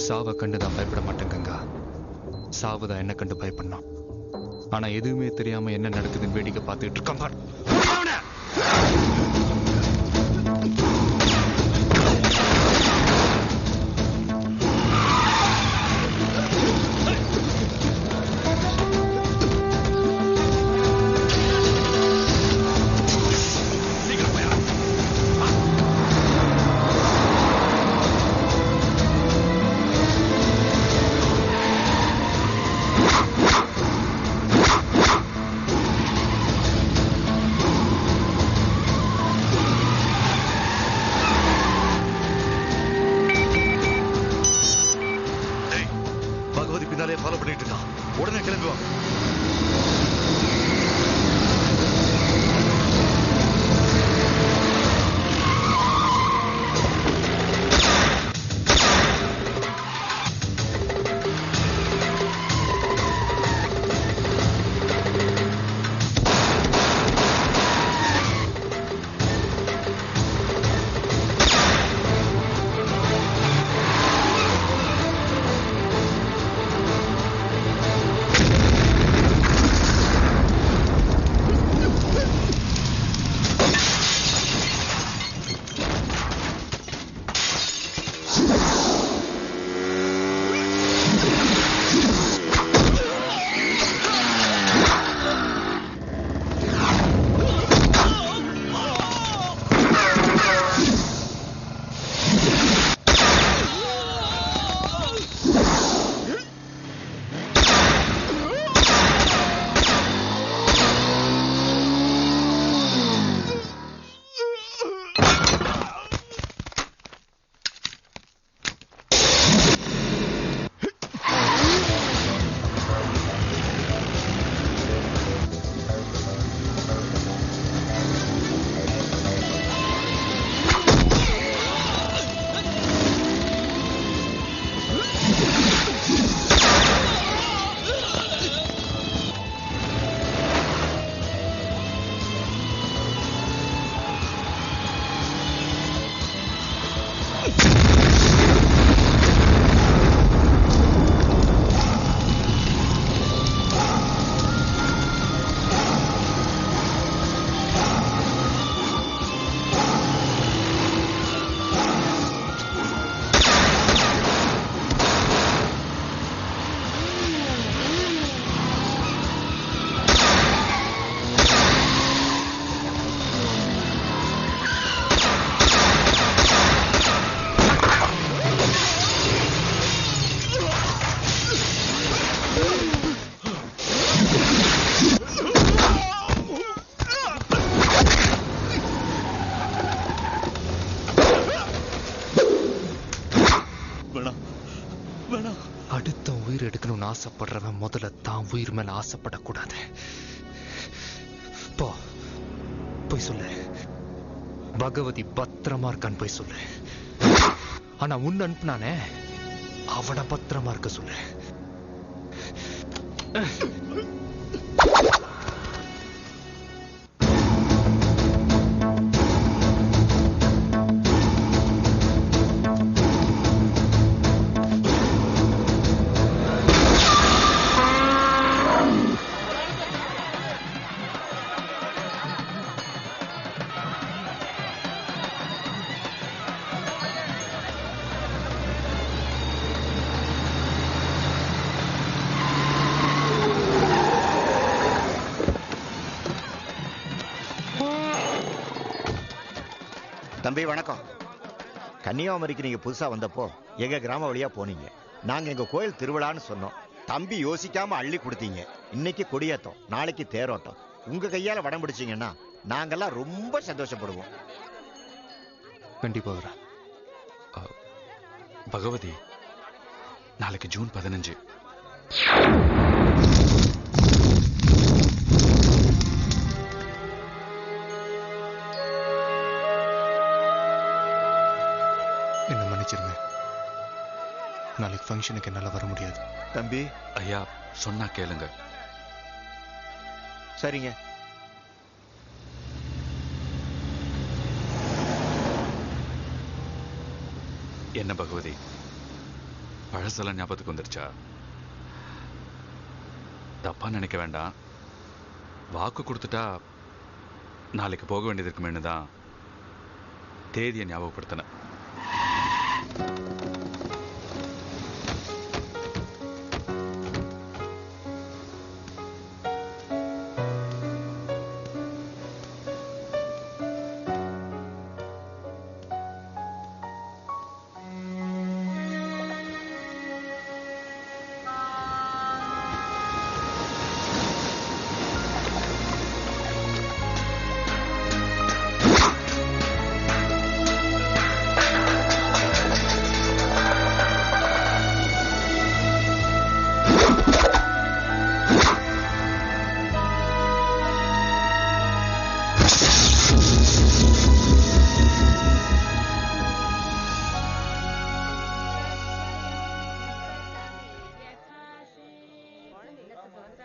சாவை கண்டுதான் பயப்பட மாட்டேன் கங்கா. சாவுதான் என்ன கண்டு பயப்படணும். ஆனா எதுவுமே தெரியாம என்ன நடக்குதுன்னு வேடிக்கை பார்த்துட்டு இருக்கான் பார். ஃபாலோ பண்ணிட்டு இருக்கான். உடனே கிளம்புவாங்க. அடுத்த உயிர் எடுக்கணும்னு ஆசைப்படுறவன் முதல்ல தான் உயிர் மேல ஆசைப்படக்கூடாது. போய் சொல்லு, பகவதி பத்திரமா இருக்கான்னு போய் சொல்லு. ஆனா உன்னை அனுப்புனானே அவனை பத்திரமா இருக்க சொல்லு. தம்பி வணக்கம். கன்னியாகுமரிக்கு நீங்க புதுசா வந்தப்போ எங்க கிராம வழியா போனீங்க. நாங்க எங்க கோயில் திருவிழான்னு சொன்னோம். தம்பி யோசிக்காம அள்ளி கொடுத்தீங்க. இன்னைக்கு கொடியேத்தம், நாளைக்கு தேரோட்டம். உங்க கையால வடம் பிடிச்சீங்கன்னா நாங்கெல்லாம் ரொம்ப சந்தோஷப்படுவோம். கண்டிப்பா வர. பகவதி, நாளைக்கு ஜூன் 15. என்ன மன்னிச்சிருங்க, நாளைக்கு ஃபங்க்ஷனுக்கு என்னால வர முடியாது. தம்பி ஐயா சொன்னா கேளுங்க. சரிங்க. என்ன பகவதி, பழசெல்லாம் ஞாபகத்துக்கு வந்துருச்சா? தப்பா நினைக்க வேண்டாம். வாக்கு கொடுத்துட்டா நாளைக்கு போக வேண்டியது இருக்குமேனு தான் தேதியை ஞாபகப்படுத்தினேன்.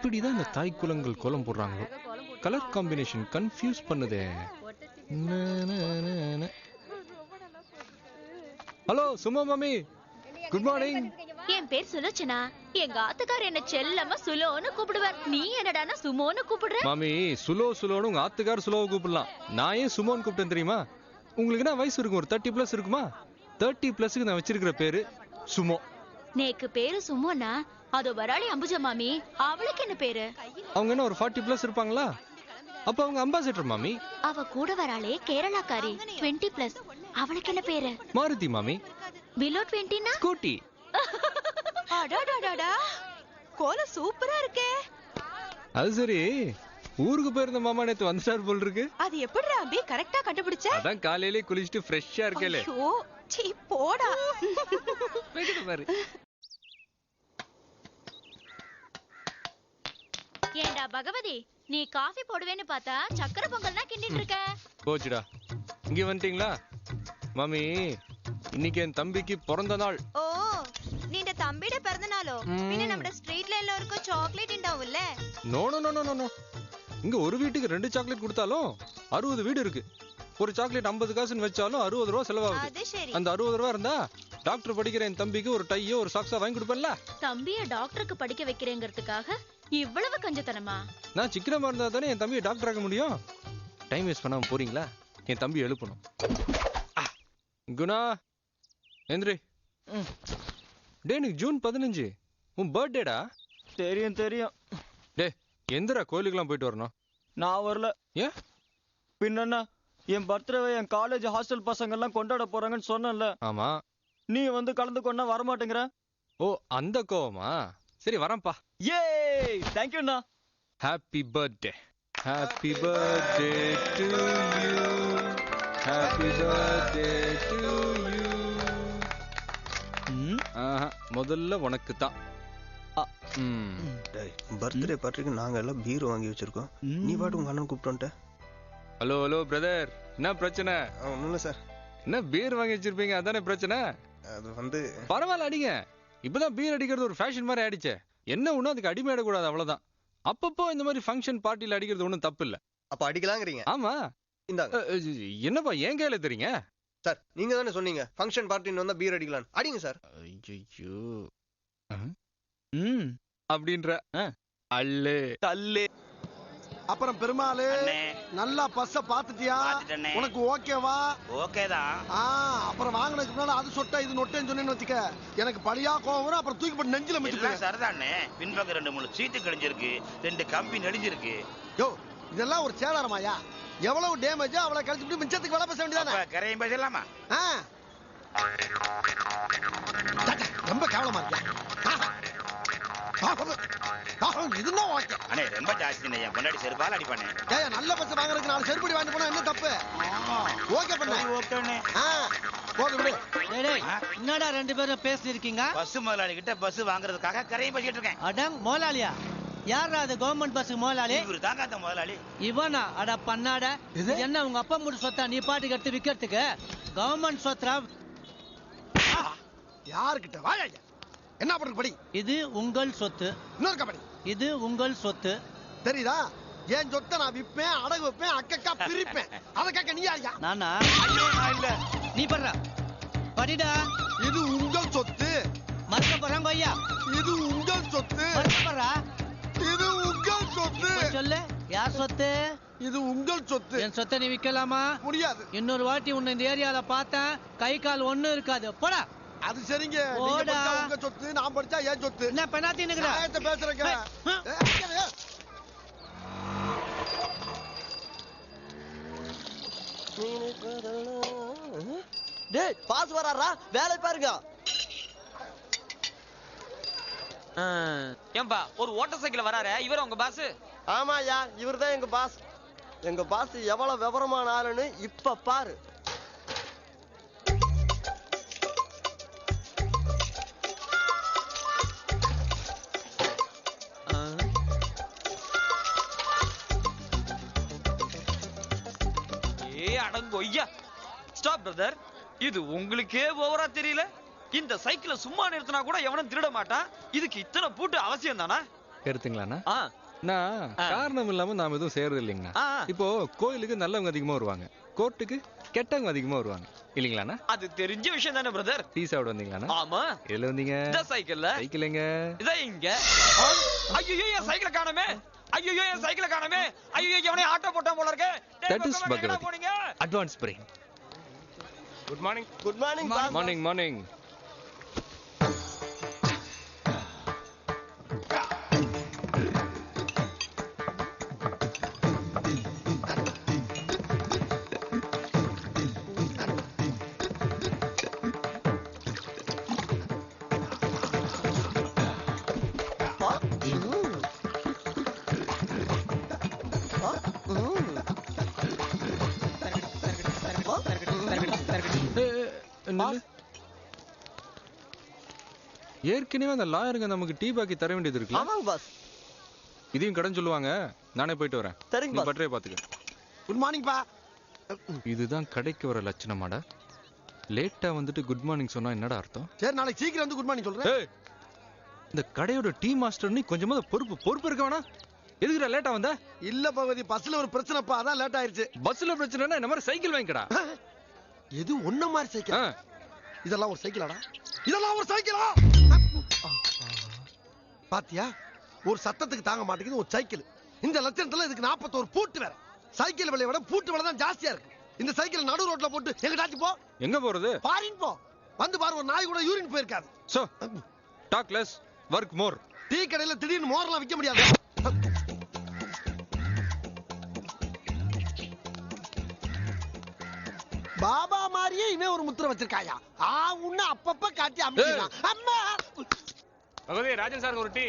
இப்படிதான் இந்த தாய் குலங்கள் கோலம் போடுறாங்களோ. கலர் காம்பினேஷன் கன்ஃபியூஸ் பண்ணுதே. ஹலோ சும்மா மாமி, குட் மார்னிங். என் பேர் சுலோச்சனா. எங்க ஆத்துக்கார் என்ன செல்லமா சுலோன்னு கூப்பிடுவார். நீ என்னடானா சுமோன்னு கூப்பிடுற? மாமி, சுலோன்னு உங்க ஆத்துக்கார் சுலோவை கூப்பிடலாம். நான் ஏன் சுமோன்னு கூப்பிட்டேன் தெரியுமா? உங்களுக்கு என்ன வயசு இருக்கும்? ஒரு 30+ இருக்குமா? 30+க்கு நான் வச்சிருக்கிற பேரு சுமோ. நேக்கு பேரு சுமோனா? அதோ வராளி அம்புஜா மாமி, அவளுக்கு என்ன பேரு? அவங்க என்ன ஒரு 40+ இருப்பாங்களா? அப்ப அவங்க அம்பாசிடர் மாமி. அவ கூட வராளே கேரளாக்காரி 20+. அவளுக்கு என்ன பேரு? மாருதி மாமி. பிலோ 20னா ஸ்கூட்டி. அடாடாடாடா, கோலம் சூப்பரா இருக்கே. அது சரி, ஊருக்கு போயிருந்த மாமா நேத்து வந்துட்டார் போல் இருக்கு. அது எப்படி அபி கரெக்டா கண்டுபிடிச்ச? அதான் காலையிலே குளிச்சுட்டு ஃப்ரெஷ்ஷா இருக்கேலே. ஐயோ சீ போடா. பாரு. ஏண்டா பகவதி, நீ காஃபி போடுவேன்னு பார்த்தா சக்கரை பொங்கல் தான் கிண்டிட்டு இருக்க. போச்சுடா. இங்க வந்துட்டீங்களா மாமி? இன்னைக்கு என் தம்பிக்கு பிறந்த நாள். ஓ, நீண்ட தம்பிட பிறந்த நாளோ? பின்ன நம்ம ஸ்ட்ரீட்ல எல்லாருக்கும் சாக்லேட் உண்டாவும்ல? No no no no no. இங்க ஒரு வீட்டுக்கு 2 சாக்லேட் கொடுத்தாலும் 60 வீடு இருக்கு. ஒரு சாக்லேட் 50 காசுன்னு வச்சாலும் 60 ரூபா செலவாகுது. அது சரி. அந்த 60 ரூபா இருந்தா டாக்டர் படிக்கிற என் தம்பிக்கு ஒரு டையோ ஒரு சாக்ஸா வாங்கி கொடுப்பேன்ல. தம்பிய டாக்டருக்கு படிக்க வைக்கிறேங்கிறதுக்காக இவ்வளவு கஞ்சத்தனமா? நான் சிக்கனமா இருந்தா தானே என் தம்பியை டாக்டர் ஆக்க முடியும். டைம் வேஸ்ட் பண்ணாம போறீங்களா? என் தம்பி எழுப்பணும். குணா எந்திரி. டே, இன்னைக்கு ஜூன் 15 உன் பர்த்டேடா. தெரியும் தெரியும். டே எந்திரா, கோயிலுக்குலாம் போயிட்டு வரணும். நான் வரல. ஏன்? பின்ன என் பர்த்டேவை என் காலேஜ் ஹாஸ்டல் பசங்க எல்லாம் கொண்டாட போறாங்கன்னு சொன்னேன்ல. ஆமா. நீ வந்து கலந்து கொண்டா வரமாட்டேங்கிற. ஓ, அந்த கோவமா? சரி வரேன்ப்பா. ஏய், தேங்க்யூண்ணா. Happy birthday. Happy birthday to you. Happy birthday to you. முதல்ல உனக்கு தான். பர்த்டே பார்ட்டிக்கு நாங்க எல்லாம் பீர் வாங்கி வச்சிருக்கோம். நீ பாட்டு உங்க அண்ணன் கூப்பிட்டு. ஹலோ ஹலோ பிரதர், என்ன பிரச்சனை? ஒன்றும் இல்லை சார். என்ன பீர் வாங்கி வச்சிருப்பீங்க, அதானே பிரச்சனை? அது வந்து பரவாயில்ல, அடிங்க. இப்பதான் பீர் அடிக்கிறது ஒரு ஃபேஷன் மாதிரி ஆயிடுச்சே. என்ன ஒண்ணு அதுக்கு அடிமையிடக்கூடாது, அவ்வளவுதான். அப்பப்போ இந்த மாதிரி ஃபங்க்ஷன் பார்ட்டில அடிக்கிறது ஒன்றும் தப்பு இல்ல. அப்ப அடிக்கலாங்கிறீங்க? ஆமா. இந்தாங்க. என்னப்பா என் கையில தெரியுங்க சார்? நீங்க தானே சொன்னீங்க ஃபங்க்ஷன் பார்ட்டின்னு வந்தா பீர் அடிக்கலாம். அடிங்க சார். ஐயோ. அப்படின்ற அல்லே தல்லே. அப்புறம் பெருமாளு, நல்லா பஸ்ஸ பாத்துட்டியா? உனக்கு ஓகேவா? ஓகேதான். அப்புறம் வாங்கினதுக்கு முன்னால அது சொட்டா இது நொட்டேன்னு சொன்னேன்னு வச்சுக்க, எனக்கு பழியா கோவம் வரும். அப்புறம் தூக்கி போட்டு நெஞ்சில மிச்சிருக்கேன். சரிதானே, பின்பக்கம் 2-3 சீட்டு கிழிஞ்சிருக்கு, 2 கம்பி நெடிஞ்சிருக்கு. யோ, இதெல்லாம் ஒரு சேதாரமாயா? எவ்வளவு டேமேஜ் அவளை கழிச்சுட்டு மிச்சத்துக்கு வேலை பேச வேண்டியதானே? கரையும் பேசலாமா? ரொம்ப கேவலமா இருக்கியா? இதுன்னா ஓகே. அண்ணே ரொம்ப ஜாஸ்தி, என் பொண்டாடி செருப்பால அடிப்பானே. ஏய், நல்ல பஸ் வாங்குறதுக்கு 4 செருப்படி வாங்கி போனா என்ன தப்பு? ஓகே பண்ணு. ஓகேண்ணே. போடு விடு. என்னடா 2 பேரும் பேசி இருக்கீங்க? பஸ் முதலாளி கிட்ட பஸ் வாங்குறதுக்காக கரையும் பேசிட்டு இருக்கேன். அடங் முதலாளியா? யாரா அது கவர்மெண்ட் பஸ் முதலாளி? இவரு தாங்க அந்த முதலாளி. இவனா? அட பண்ணாட, என்ன உங்க அப்பா மூடு சொத்தா நீ பாட்டுக்கு எடுத்து விக்கிறதுக்கு? கவர்மெண்ட் சொத்தா? யாருக்கிட்ட வாயா? என்ன பண்றது படி? இது உங்கள் சொத்து. இன்னொரு கபடி. இது உங்கள் சொத்து. தெரியுதா? என் சொத்தை நான் விப்பேன், அடகு வைப்பேன், அக்கக்கா பிரிப்பேன். அத கேட்க நீ யாரியா? நானா? ஐயோ, நான் இல்ல. நீ பண்ற படிடா. இது உங்கள் சொத்து. மறக்க யார் சொத்து? இது உங்கள் சொத்து. என் சொத்தை நீ விக்கலாமா? முடியாது. இன்னொரு வாட்டி உன்னை இந்த ஏரியால பார்த்தேன், கை கால் ஒண்ணும் இருக்காது. போடா. அது சரிங்க. நீங்க படிச்சா உங்க சொத்து, நான் படிச்சா ஏன் சொத்து. என்ன பெனாத்தி நிக்குற? நான் பேசுறேங்க. டேய் பாஸ் வராரா, வேலை பாருங்க. ஏம்பா ஒரு ஓட்டர் சைக்கிள் வராரு, இவர் உங்க பாஸ்? ஆமாயா, இவர்தான் எங்க பாஸ். எங்க பாஸ் எவ்வளவு விவரமான ஆளுன்னு இப்ப பாரு. அடங்கொய்யா. ஸ்டாப் பிரதர், இது உங்களுக்கே ஓவரா தெரியல? இந்த சைக்கிளை சும்மா நிறுத்தினா கூட எவனும் திருட மாட்டான், இதுக்கு இத்தனை பூட்டு அவசியம் தானா? எடுத்துங்களாண்ணா? நான் காரணம் இல்லாம நாம எதுவும் செய்யறது இல்லைங்கண்ணா. இப்போ கோயிலுக்கு நல்லவங்க அதிகமா வருவாங்க, கோர்ட்டுக்கு கெட்டவங்க அதிகமா வருவாங்க இல்லீங்களாண்ணா? அது தெரிஞ்ச விஷயம் தானே பிரதர். டீ சாப்பிட வந்தீங்களாண்ணா? ஆமா. எதுல வந்தீங்க? இந்த சைக்கிள்ல. சைக்கிள் எங்க? இதோ இங்க. ஐயோ என் சைக்கிளை காணோமே, ஐயோ என் சைக்கிளை காணோமே, ஐயோ எவனே ஆட்டோ போட்டான் போல இருக்கு. That is Bhagavathi. Advance brain. Good morning. Good morning. Morning morning. ஏற்கனவே அந்த லாயருங்க நமக்கு டீ பாக்கி தர வேண்டியது இருக்கு. ஆமாங்க பாஸ். இதையும் கடன் சொல்லுவாங்க, நானே போயிட்டு வரேன். சரிங்க நீ பட்டறைய பாத்துக்க. குட் மார்னிங் பா. இதுதான் கடைக்கு வர லட்சணமாடா? லேட்டா வந்துட்டு குட் மார்னிங் சொன்னா என்னடா அர்த்தம்? சரி நாளைக்கு சீக்கிரம் வந்து குட் மார்னிங் சொல்றேன். இந்த கடையோட டீ மாஸ்டர் நீ கொஞ்சமா பொறுப்பு இருக்க வேணா? எதுக்குடா லேட்டா வந்த? இல்ல பகவதி, பஸ்ல ஒரு பிரச்சனைப்பா, அதான் லேட் ஆயிருச்சு. பஸ்ல பிரச்சனைனா இந்த மாதிரி சைக்கிள் வாங்கிக்கடா. எது ஒண்ணு மாதிரி சைக்கிள்? இதெல்லாம் ஒரு சைக்கிளாடா? இதெல்லாம் ஒரு சைக்கிளா? பாத்தியா, ஒரு சத்தத்துக்கு தாங்க மாட்டேங்குது ஒரு சைக்கிள். இந்த லட்சணத்துல இதுக்கு 41 பூட்டு வேற. சைக்கிள் விலையை விட பூட்டு விலை தான் ஜாஸ்தியா இருக்கு. இந்த சைக்கிள் நடு ரோட்ல போட்டு எங்கடாச்சும் போ. எங்க போறது? ஃபாரின் போ. வந்து பாரு, ஒரு நாய் கூட யூரின் போயிருக்காது. So talk less work more. Tea கடையில திடீர்னு மோர்லாம் விற்க முடியாது. பாபா மாதிரியே இவன் ஒரு முத்திரை வச்சிருக்காயா? உன்ன அப்பப்ப காட்டி அமிச்சிடலாம். அம்மா பகவதி, ராஜன் சார் ஒரு டீ.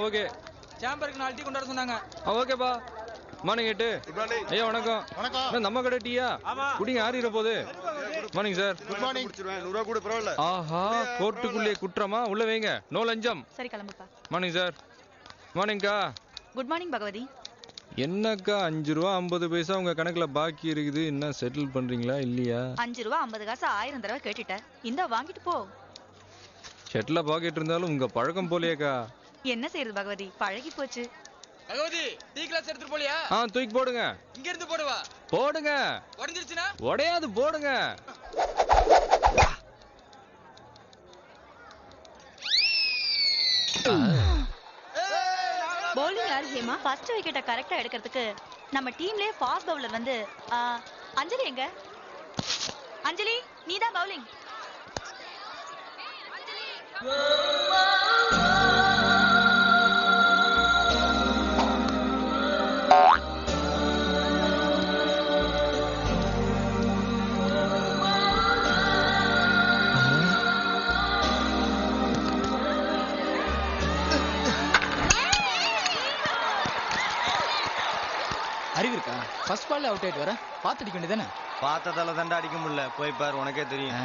ஓகே. சேம்பருக்கு 4 டீ கொண்டு வர சொன்னாங்க. ஓகேப்பா. மார்னிங் 8. ஐயா வணக்கம். வணக்கம். நம்ம கடை டீயா? குடிங்க, ஆறிற போகுது. Morning sir. Good morning. 100 ரூபாய் கூட பரவாயில்ல. ஆஹா, கோர்ட்டுக்குள்ளே குற்றமா? உள்ள வைங்க, நோ லஞ்சம். சரி கிளம்புப்பா. Morning sir. மார்னிங்க்கா. Good morning Bhagavathi. என்னக்கா 5 ரூபா 50 பைசா உங்க கணக்குல பாக்கி இருக்குது, என்ன செட்டில் பண்றீங்களா இல்லையா? 5 ரூபா 50 காசு 1000 தடவை கேட்டுட்ட, இந்த வாங்கிட்டு போ. செட்ல பாக்கெட் இருந்தாலும் உங்க பழக்கம் போலியேக்கா. என்ன செய்யறது பகவதி, பழகி போச்சு. பகவதி, டீ கிளாஸ் எடுத்துட்டு போலியா? தூக்கி போடுங்க. இங்க இருந்து போடுவா. போடுங்க. உடைஞ்சிருச்சுனா? உடையாது, போடுங்க. பவுலிங் யார் ஹேமா? ஃபர்ஸ்ட் விக்கெட்டை கரெக்டா எடுக்கிறதுக்கு நம்ம டீம்லயே ஃபாஸ்ட் பவுலர் வந்து அஞ்சலி எங்க? அஞ்சலி, நீதான் பவுலிங். அறிவு இருக்கா? ஃபர்ஸ்ட் பால்ல அவுட் ஆயிட்டு வர பாத்து அடிக்க வேண்டியதானே? பார்த்ததால தாண்டா அடிக்க முடியல, போய் பாரு, உனக்கே தெரியும்.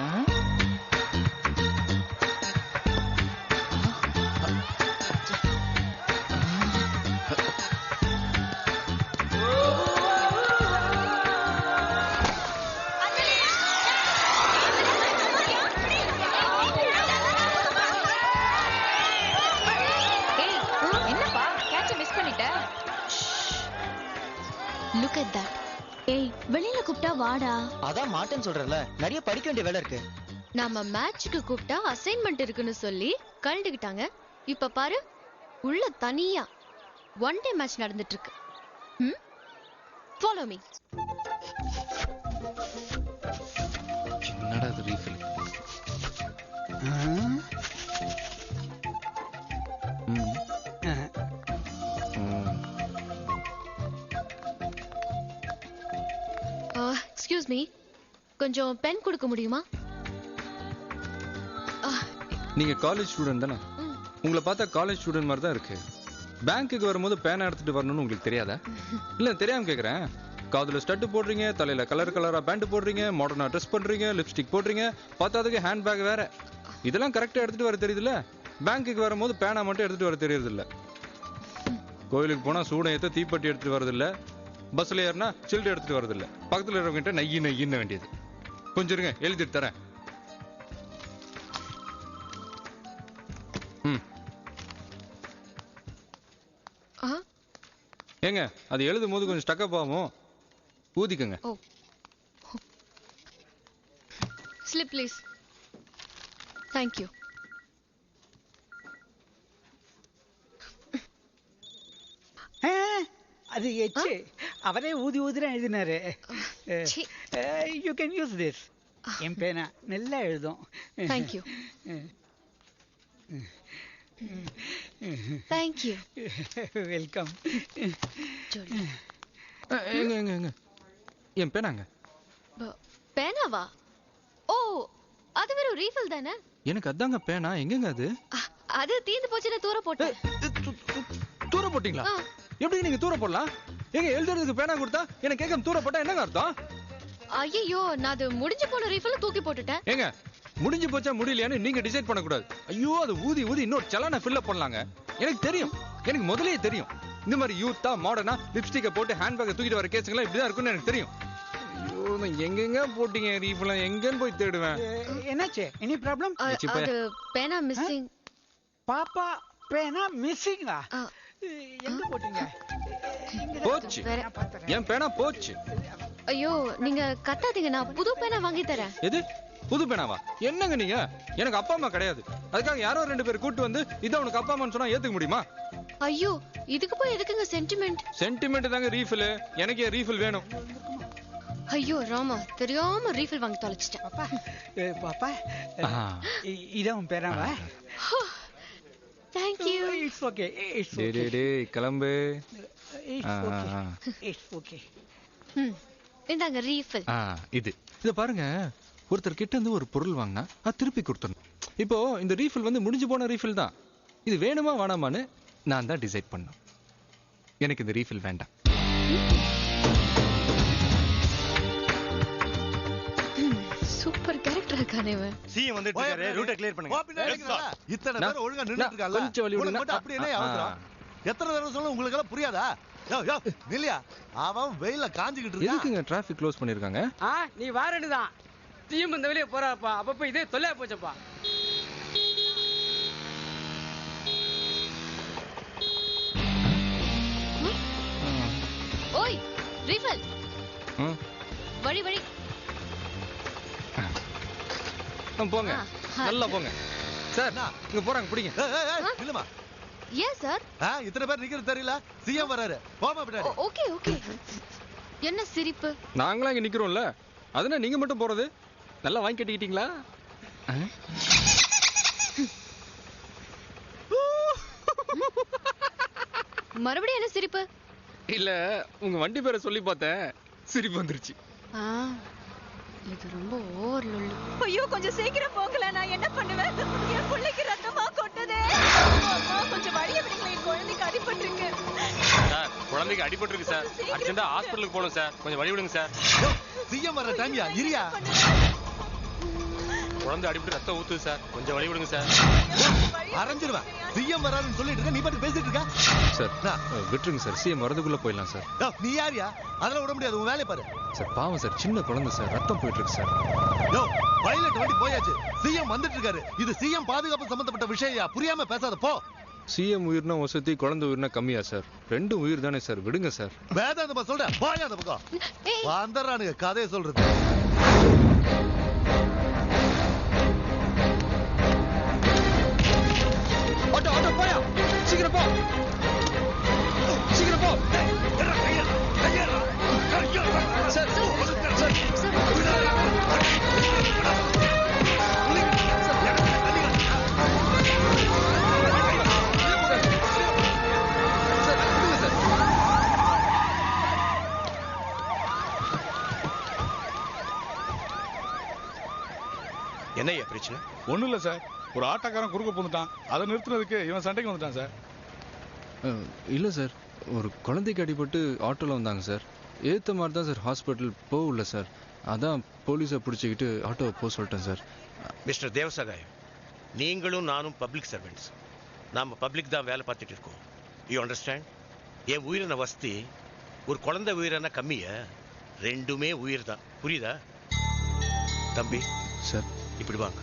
என்னப்பா கேட்ச் மிஸ் பண்ணிட்ட? Look at that. ஏய், வெளியில கூப்பிட்டா வாடா. அதான் மாட்டேன்னு சொல்றல, நிறைய படிக்க வேண்டிய வேலை இருக்கு. நாம மேட்ச்க்கு கூப்பிட்டா அசைன்மெண்ட் இருக்குன்னு சொல்லி கழண்டுக்கிட்டாங்க. இப்ப பாரு, உள்ள தனியா 1 டே மேட்ச் நடந்துட்டு இருக்கு. Follow me. என்னடா இது ரீஃபில்? எக்ஸ்கியூஸ் மீ, கொஞ்சம் பென் கொடுக்க முடியுமா? நீங்க காலேஜ் ஸ்டூடெண்ட் தானே? உங்களை பார்த்தா காலேஜ் ஸ்டூடெண்ட் மாதிரி தான் இருக்கு. பேங்க்குக்கு வரும்போது பேனா எடுத்துட்டு வரணும்னு உங்களுக்கு தெரியாதா? இல்ல தெரியாம கேக்குறேன். காதுல ஸ்டட் போடுறீங்க, தலையில கலர் கலரா பேண்ட் போடுறீங்க, மாடர்னா ட்ரெஸ் பண்றீங்க, லிப்ஸ்டிக் போடுறீங்க, பார்த்ததுக்கு ஹேண்ட் பேக் வேற. இதெல்லாம் கரெக்டா எடுத்துட்டு வர தெரியுதுல்ல? பேங்க்குக்கு வரும்போது பேனா மட்டும் எடுத்துட்டு வர தெரியுது இல்ல. கோயிலுக்கு போனா சூடம் ஏத்த தீப்பெட்டி எடுத்துட்டு வரது இல்ல. பஸ்ல ஏறினா சில்டு எடுத்துட்டு வரது இல்ல. பக்கத்துல இருக்கிறவங்கிட்ட நையி நையின்னு வேண்டியது. கொஞ்சம் இருங்க, எழுதிட்டு தரேன். ஏங்க அது எழுதும் போது கொஞ்சம் ஸ்டக்கப் ஆகும், ஊதிக்கங்க. Slip please. Thank you. அது எச்சு அவரே ஊதி ஊதிரம் எழுதினாரு. You can use this. என் பேனா நல்லா எழுதும். Thank you. Thank you. Welcome. எங்க எங்க எங்க என் பேனாங்க? பேனாவா? ஓ, அது வெறும் ரீஃபில் தானே? எனக்கு அதாங்க பேனா. எங்கங்க அது? அது தீந்து போச்சுன்னு தூர போட்டேன். தூர போட்டீங்களா? எப்படி நீங்க தூர போடலாம்? எங்க எழுதுறதுக்கு பேனா கொடுத்தா எனக்கு கேட்க தூர போட்டா என்னங்க அர்த்தம்? ஐயோ, நான் அது முடிஞ்சு போன ரீஃபில் தூக்கி போட்டுட்டேன். ஏங்க முடிஞ்சு போச்சா முடியலையான்னு நீங்க டிசைட் பண்ணக்கூடாது. ஐயோ, அது ஊதி ஊதி இன்னொரு சலான ஃபில் அப் பண்ணலாங்க. எனக்கு தெரியும், எனக்கு முதல்லயே தெரியும். இந்த மாதிரி யூத்தா மாடர்னா லிப்ஸ்டிக்கை போட்டு ஹேண்ட் பேக்கை தூக்கிட்டு வர கேஸுங்களா இப்படிதான் இருக்கும்னு எனக்கு தெரியும். ஐயோ, நான் எங்கெங்க போட்டீங்க ரீஃபில்? எங்கன்னு போய் தேடுவேன். என்னாச்சு? Any problem? அது பேனா மிஸ்ஸிங். பாப்பா பேனா மிஸ்ஸிங்கா? எங்க போட்டீங்க? போச்சு, என் பேனா போச்சு. ஐயோ, நீங்க கத்தாதீங்க, நான் புது பேனா வாங்கி தரேன். எது புது பேனாவா? என்னங்க நீங்க? எனக்கு அப்பா அம்மா கிடையாது. அதுக்காக யாரோ 2 பேர் கூட்டு வந்து இத உனக்கு அப்பா அம்மான்னு சொன்னா ஏத்துக்க முடியுமா? ஐயோ, இதுக்கு போய் எதுக்குங்க சென்டிமெண்ட்? சென்டிமெண்ட் தாங்க ரீஃபில். எனக்கு ஏன் ரீஃபில் வேணும்? ஐயோ ராமா, தெரியாம ரீஃபில் வாங்கி தொலைச்சிட்டேன். பாப்பா பாப்பா, இதான் பேனாவா? Thank you. It's okay. It's okay. டேய் கிளம்பு. It's okay. இந்தாங்க ரீஃபில். இத பாருங்க, ஒருத்தர் கிட்ட இருந்து ஒரு பொருள் வாங்கினா அது திருப்பி கொடுத்துடணும். இப்போ இந்த ரீஃபில் வந்து முடிஞ்சு போன ரீஃபில் தான். இது வேணுமா வேணாமான்னு நான் தான் டிசைட் பண்ணேன். எனக்கு இந்த ரீஃபில் வேண்டாம். சூப்பர் கேரக்டர் இருக்கானே இவன். சிஎம் வந்துட்டு இருக்காரு, ரூட்ட கிளியர் பண்ணுங்க. இத்தனை பேர் ஒழுங்கா நின்னுட்டு இருக்காங்க. கொஞ்சம் வழி விடுங்க. மட்டும் அப்படியே என்ன அவசரம்? எத்தனை தடவை சொல்ல உங்களுக்கு எல்லாம் புரியாதா? யோ யோ நில்லியா, அவன் வெயில்ல காஞ்சிக்கிட்டு இருக்கான். எதுக்குங்க டிராஃபிக் க்ளோஸ் பண்ணிருக்காங்க? நீ வாரண்டுதான். சிஎம் இந்த வெளியே போறாப்பா, அப்பப்ப இதே தொல்லையா போச்சப்பா. ஓய் ரீஃபில். வழி வழி. போங்க, நல்லா போங்க. சார் இங்க போறாங்க, பிடிங்க. இல்லமா ஏன் சார்? இத்தனை பேர் நிக்கிறது தெரியல, சிஎம் வராரு. போமா பின்னாடி. Okay okay. என்ன சிரிப்பு? நாங்களா இங்க நிக்கிறோம்ல, அதனால நீங்க மட்டும் போறது. நல்லா வாங்கி கட்டிக்கிட்டீங்களா? மறுபடியும் என்ன சிரிப்பு? இல்ல, உங்க வண்டி பேரை சொல்லி பார்த்தேன், சிரிப்பு வந்துருச்சு. இது ரொம்ப ஓவர் லொல்லு. ஐயோ, கொஞ்சம் சீக்கிரம் போகல, நான் என்ன பண்ணுவேன்? என் பிள்ளைக்கு ரத்தமா கொட்டதே. கொஞ்சம் வழிய விடுங்க, என் குழந்தைக்கு அடிபட்டிருக்கு. சார், குழந்தைக்கு அடிபட்டிருக்கு சார். அர்ஜென்ட்டா ஹாஸ்பிடலுக்கு போகணும் சார். கொஞ்சம் வழி விடுங்க சார். சிஎம் வர டைம்யா, இரியா. குழந்தை அடிபட்டு ரத்தம் ஊத்துது சார். கொஞ்சம் வழி விடுங்க சார். அரைஞ்சிருவேன். சிஎம் வராருன்னு சொல்லிட்டு இருக்க, நீ பாட்டு பேசிட்டு இருக்க. சார் விட்டுருங்க சார், சிஎம் வரதுக்குள்ள போயிடலாம் சார். நீ யாரியா? அதெல்லாம் விட முடியாது, உன் வேலையை பாரு. சார் பாவம் சார், சின்ன குழந்தை சார், ரத்தம் போயிட்டு இருக்கு சார். யோ, பைலட் வண்டி போயாச்சு, சிஎம் வந்துட்டு இருக்காரு. இது சிஎம் பாதுகாப்பு சம்பந்தப்பட்ட விஷயம், புரியாம பேசாத போ. சிஎம் உயிர்னா வசதி, குழந்தை உயிர்னா கம்மியா சார்? 2 உயிர் தானே சார், விடுங்க சார். வேதாந்தமா சொல்ற, போயா அந்த பக்கம். வந்துடுறானுங்க கதையை சொல்றது. ஆட்டோ ஆட்டோ போயா, சீக்கிரம் போ, சீக்கிரம் போ. பிரச்சனை? ஒண்ணும் இல்ல சார், ஒரு ஆட்டோக்காரன் குறுக்க போந்துட்டான். அதை நிறுத்துறதுக்கு இவன் சண்டைக்கு வந்துட்டான் சார். இல்லை சார், ஒரு குழந்தைக்கு அடிபட்டு ஆட்டோவில் வந்தாங்க சார். ஏற்ற மாதிரி தான் சார் ஹாஸ்பிட்டல் போகல சார். அதான் போலீஸை பிடிச்சிக்கிட்டு ஆட்டோவை போக சொல்லிட்டேன் சார். மிஸ்டர் தேவசகாயம், நீங்களும் நானும் பப்ளிக் சர்வெண்ட்ஸ். நாம பப்ளிக் தான் வேலை பார்த்துட்டு இருக்கோம். You understand? என் உயிரின வசதி ஒரு குழந்தை உயிரின கம்மிய, ரெண்டுமே உயிர் தான். புரியுதா தம்பி? சார் இப்படி வாங்க.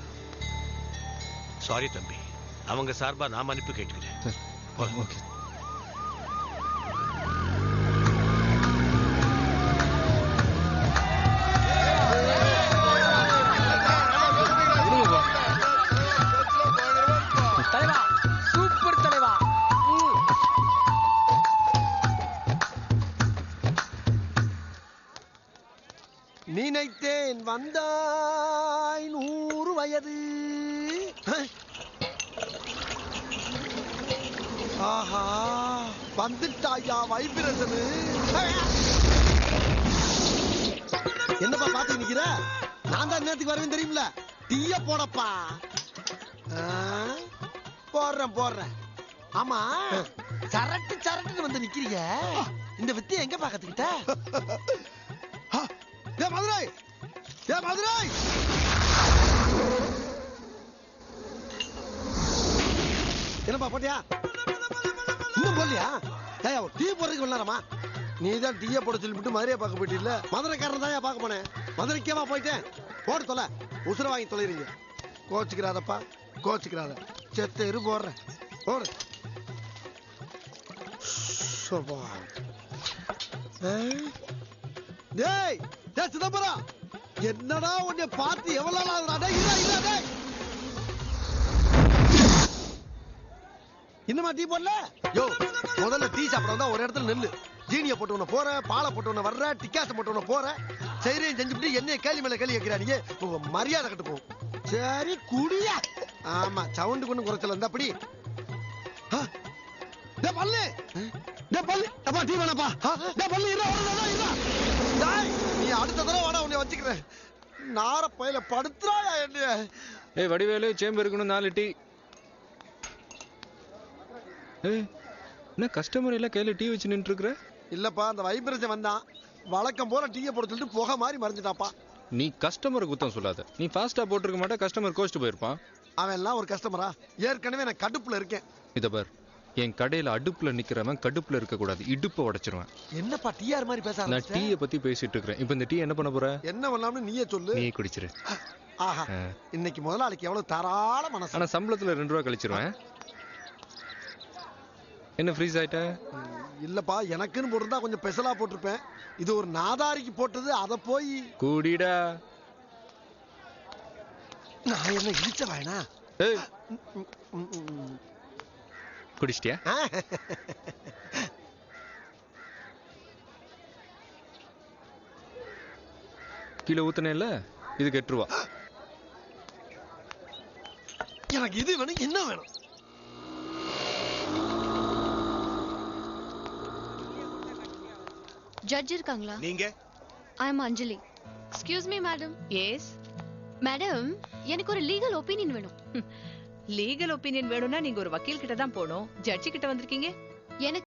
சாரி தம்பி, அவங்க சார்பா நான் மன்னிப்பு கேட்டுக்கிறேன். Sir okay. தலைவா, சூப்பர் தலைவா. நினைத்தேன் வந்தாய் 100 வயது. ஆஹா, வந்துட்டாயா வைப்ரேஷன். என்னப்பா பாத்து நிக்கிற? நான் தான் நேரத்துக்கு வருவேன் தெரியுமில. டீய போடப்பா. போடுறேன். ஆமா, சரட்டுன்னு வந்து நிக்கிறீங்க. இந்த வித்தியை எங்க பாக்கத்துக்கிட்ட? மதுரை, என்னப்பா போட்டியா? இன்னும் போடலையா? டீ போடுறதுக்கு விளாடமா? நீ தான் டீயை போட சொல்லிவிட்டு மதுரையை பார்க்க போயிட்டு இல்ல? மதுரைக்காரன் தான் பார்க்க போனேன். மதுரைக்கேவா போயிட்டேன். போட்டு தொலை, உசுர வாங்கி தொலைறீங்க. கோச்சுக்கிறாதப்பா, கோச்சுக்கிறாத. செத்த இரு போடுறேன். போடு. டேய் சிதம்பரம், என்னடா உன்னை பார்த்து எவ்வளவு நாள்? இன்னுமா டீ போடல? யோ, முதல்ல டீ சாப்பிட வந்தா ஒரு இடத்துல நெல்லு. ஜீனிய போட்டு உன்ன போற, பாலை போட்டு உன்ன வர்ற, டிக்காச போட்டு உன்ன போற. செய்யறையும் செஞ்சுட்டு என்ன கேள்வி மேல கேள்வி கேட்கிறாங்க. மரியாதை கட்டு போகும். சரி குடியா. ஆமா, சவுண்டு கொண்டு குறைச்சல இருந்தா அப்படி. பல்லு அப்பா, டீ வேணப்பா. பல்லு நீ அடுத்த தடவை வாடா, உன்னை வச்சுக்கிறேன். நார பயில படுத்துறாயா என்ன? ஏய் வடிவேலு, சேம்பு இருக்கணும் 4 டீ. என்ன கஸ்டமர் எல்லாம் கையில டீ வச்சு நின்று இருக்கிற? இல்லப்பா, அந்த வைப்ரேஷன் வந்தான். வழக்கம் போல டீயை போட சொல்லிட்டு புகை மாதிரி மறைஞ்சிட்டாப்பா. நீ கஸ்டமரை குத்தம் சொல்லாத. நீ ஃபாஸ்டா போட்டிருக்க மாட்டா, கஸ்டமர் கோச்சிட்டு போயிருப்பான். அவன் எல்லாம் ஒரு கஸ்டமரா? ஏற்கனவே நான் கடுப்புல இருக்கேன். இத பார், என் கடையில அடுப்புல நிக்கிறவன் கடுப்புல இருக்க கூடாது, இடுப்ப உடைச்சிருவேன். என்னப்பா டிஆர் மாதிரி பேச? நான் டீயை பத்தி பேசிட்டு இருக்கிறேன். இப்போ இந்த டீ என்ன பண்ண போற? என்ன பண்ணலாம்னு நீயே சொல்லு. நீ குடிச்சிரு. ஆஹா, இன்னைக்கு முதலாளிக்கு எவ்வளவு தாராள மனசு. ஆனா சம்பளத்துல 2 ரூபா கழிச்சிருவேன். என்ன ஃப்ரீஸ் ஆயிட்ட? இல்லப்பா, எனக்குன்னு போட்டிருந்தா கொஞ்சம் பெசலா போட்டிருப்பேன். இது ஒரு நாதாரிக்கு போட்டது, அத போய் கூடிடா. நான் என்ன இடிச்ச வாயனா? குடிச்சிட்டியா? கீழே ஊத்துனே இல்ல, இதுக்கு 8 ரூபா. எனக்கு இது வேணும். என்ன வேணும்? ஜட்ஜ் இருக்காங்களா? நீங்க? I am Anjali. Excuse me madam. Yes madam, எனக்கு ஒரு லீகல் ஒபினியன் வேணும். லீகல் ஒபினியன் வேணும்னா நீங்க ஒரு வக்கீல் கிட்ட தான் போகணும். ஜட்ஜி கிட்ட வந்திருக்கீங்க. எனக்கு